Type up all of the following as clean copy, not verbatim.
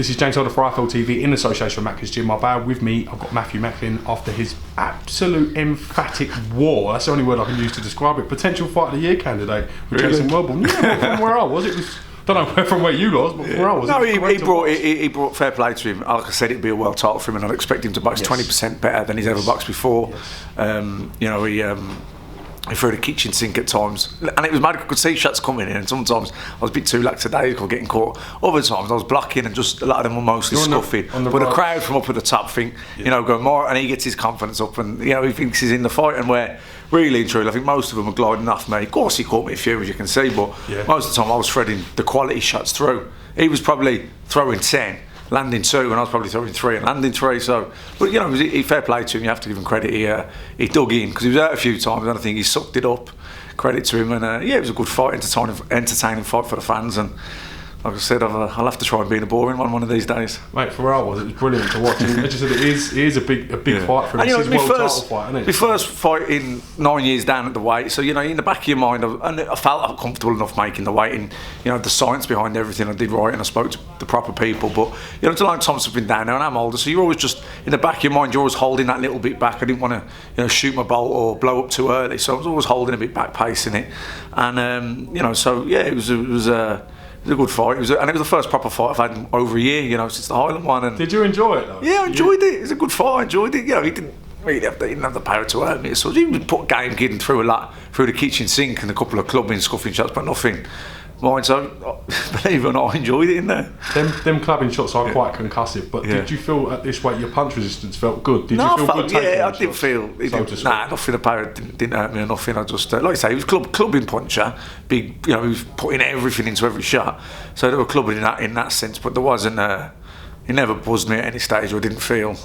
This is James Holder for IFL TV in association with Macklin's Gym. My bad, with me, I've got Matthew Macklin after his absolute emphatic war. That's the only word I can use to describe it. Potential Fight of the Year candidate with Jason Welborn. Yeah, from where I was, it was. Don't know from where you lost, but where I was. No, he brought fair play to him. Like I said, it'd be a world title for him, and I'd expect him to box 20% better than he's ever boxed before. Yes. He threw the kitchen sink at times, and it was mad. I could see shots coming in, and sometimes I was a bit too lackadaisical getting caught. Other times I was blocking, and just a lot of them were mostly scuffing. But the crowd from up at the top think, going more, and he gets his confidence up, and he thinks he's in the fight, and where really and truly, I think most of them are gliding off me. Of course, he caught me a few, as you can see, but most of the time I was threading the quality shots through. He was probably throwing 10. Landing 2, and I was probably throwing 3 and landing 3. So, but he fair play to him. You have to give him credit. He dug in because he was out a few times, and I think he sucked it up. Credit to him, and it was a good fight, entertaining fight for the fans. And like I said, I'll have to try and be in a boring one of these days. Mate, for where I was, it was brilliant to watch. And as you said, it is a big fight for him. It's his world title fight, isn't it? My first fight in 9 years down at the weight. So in the back of your mind, I felt comfortable enough making the weight, and the science behind everything I did right, and I spoke to the proper people. But it's a long time since I've been down there, and I'm older, so you're always just in the back of your mind. You're always holding that little bit back. I didn't want to shoot my bolt or blow up too early, so I was always holding a bit back, pacing it, and it was a good fight. It was the first proper fight I've had in over a year, since the Highland one. And did you enjoy it though? Yeah, I enjoyed it. It was a good fight. I enjoyed it. He didn't have the power to hurt me. So he would put game kidding through the kitchen sink and a couple of clubbing, scuffing shots, but nothing mine. So believe it or not, I enjoyed it in there. Them clubbing shots are quite concussive. But did you feel at this weight your punch resistance felt good? Did you feel good? Yeah, I didn't feel. Nothing about it didn't hurt me or nothing. I just like I say, he was clubbing puncher. Big, he was putting everything into every shot. So they were clubbing in that sense. But there wasn't. He never buzzed me at any stage, or didn't feel,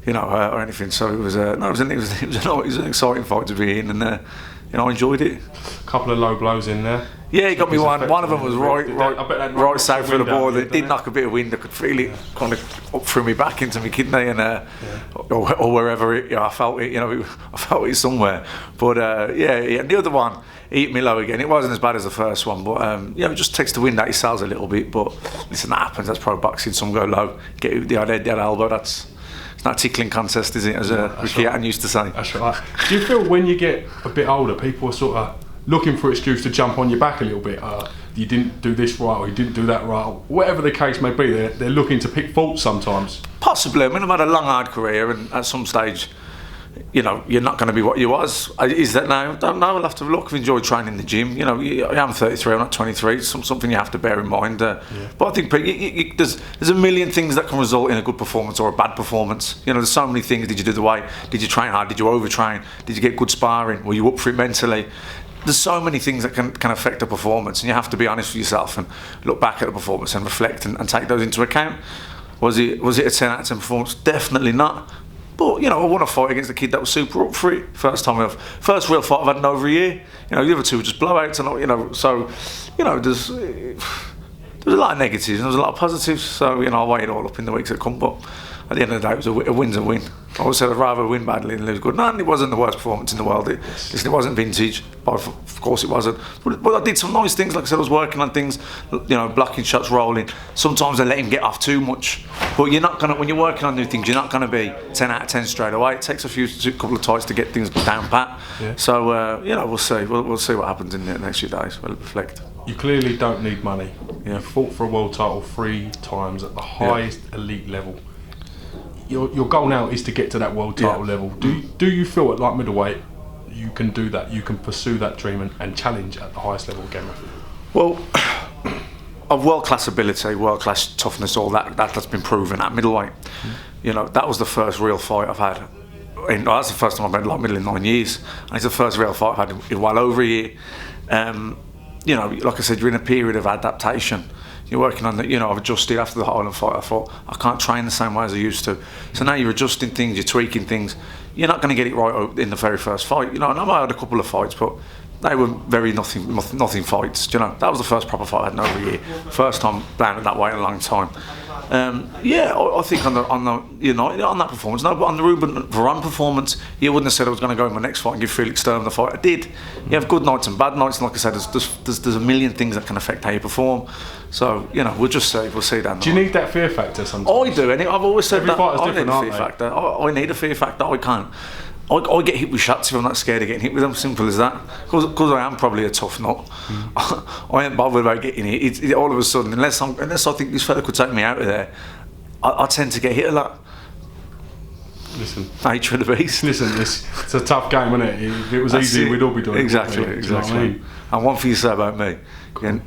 hurt or anything. So it was it was an exciting fight to be in, and I enjoyed it. A couple of low blows in there. Yeah, he got me one. One of them was right south of the board. It did knock a bit of wind. I could feel it kind of up through me back into my kidney, and or wherever I felt it. I felt it somewhere. But the other one, he hit me low again. It wasn't as bad as the first one, but it just takes the wind out your sails a little bit. But listen, that happens. That's pro boxing. Some go low, get the head elbow. It's not a tickling contest, is it? As Ricky Hatton used to say. That's right. Do you feel when you get a bit older, people are sort of looking for an excuse to jump on your back a little bit? You didn't do this right, or you didn't do that right, or whatever the case may be. They're looking to pick faults sometimes. Possibly. I mean, I've had a long, hard career, and at some stage, you're not going to be what you was. Is that now? I don't know. I'll have to look. I've enjoyed training in the gym. I'm 33. I'm not 23. It's something you have to bear in mind. But I think there's a million things that can result in a good performance or a bad performance. There's so many things. Did you do the weight? Did you train hard? Did you overtrain? Did you get good sparring? Were you up for it mentally? There's so many things that can affect a performance, and you have to be honest with yourself and look back at the performance and reflect and take those into account. Was it a 10 out of 10 performance? Definitely not. But I won a fight against a kid that was super up for it. First real fight I've had in over a year. The other two were just blowouts, and so there's a lot of negatives and there's a lot of positives. So I'll weigh it all up in the weeks that come. But at the end of the day, it was a win's a win. I always said I'd rather win badly than lose good. No, it wasn't the worst performance in the world. It wasn't vintage, but of course it wasn't. But I did some nice things. Like I said, I was working on things, blocking shots, rolling. Sometimes I let him get off too much. But you're not gonna, when you're working on new things, you're not gonna be 10 out of 10 straight away. It takes a couple of tights to get things down pat. Yeah. So we'll see. We'll see what happens in the next few days. We'll reflect. You clearly don't need money. You fought for a world title 3 times at the highest elite level. Your goal now is to get to that world title level. Do you feel at light middleweight you can do that? You can pursue that dream and challenge at the highest level again? Well, of world-class ability, world-class toughness, all that's been proven at middleweight. That was the first real fight I've had. That's the first time I've had light middle in 9 years, and it's the first real fight I've had in well over a year. Like I said, you're in a period of adaptation. You're working on I've adjusted after the Highland fight. I thought I can't train the same way as I used to. So now you're adjusting things, you're tweaking things. You're not going to get it right in the very first fight. And I had a couple of fights, but they were very nothing fights. That was the first proper fight I had in over a year. First time down at that weight in a long time. I think on that performance, no, but on the Ruben Varane performance, you wouldn't have said I was going to go in my next fight and give Felix Sturm the fight. I did. You have good nights and bad nights, and like I said, there's a million things that can affect how you perform. So we'll just see. We'll see down the line. Do you need that fear factor sometimes? I do, and I've always said Every fighter's I need different, a aren't fear they? factor. I need a fear factor. I can't. I get hit with shots if I'm not scared of getting hit with them. Simple as that. Because I am probably a tough nut. I ain't bothered about getting hit. All of a sudden, unless I think this fella could take me out of there, I tend to get hit a lot. Listen, nature of the beast. Listen, it's a tough game, isn't it? If it was easy, we'd all be doing exactly, it. Exactly. You know what I mean? And one thing you say about me,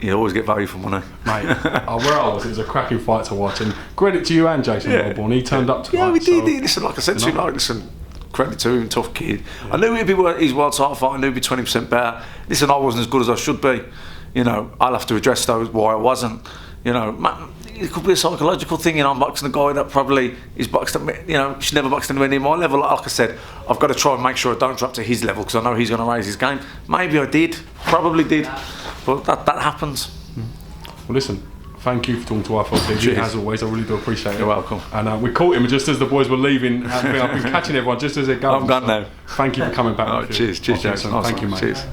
you always get value for money. Mate, where I was, it was a cracking fight to watch, and credit to you and Jason Welborn. He turned up tonight. Yeah, we did. So, listen, like I said to you, listen, credit to him, tough kid. Yeah. I knew he'd be his world title fight. I knew he'd be 20% better. Listen, I wasn't as good as I should be. I'll have to address those why I wasn't. It could be a psychological thing. I'm boxing a guy that probably is boxed at she's never boxed anywhere near my level. Like I said, I've got to try and make sure I don't drop to his level because I know he's going to raise his game. Maybe I did, probably did, but that happens. Well, listen, thank you for talking to IFL TV as always. I really do appreciate it. You're welcome. And we caught him just as the boys were leaving. I've been catching everyone just as they're going. I'm gone now. Thank you for coming back. Cheers, Jason. Thank you, mate. Cheers.